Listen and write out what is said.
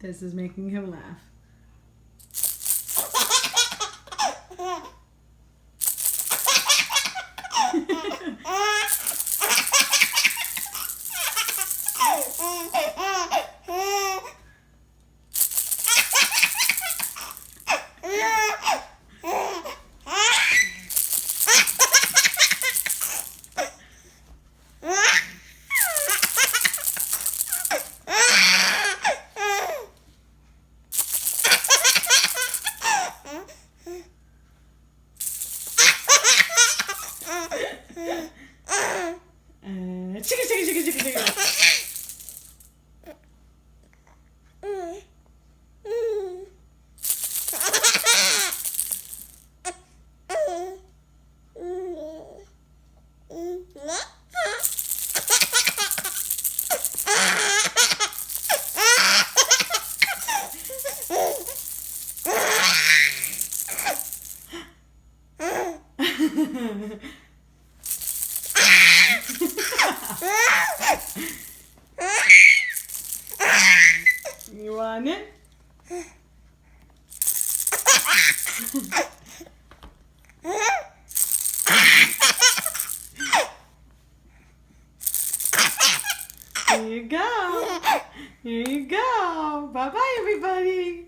This is making him laugh. Chicka, chicka, chicka, chicka, chicka. You want it? Here you go. Here you go. Bye-bye, everybody.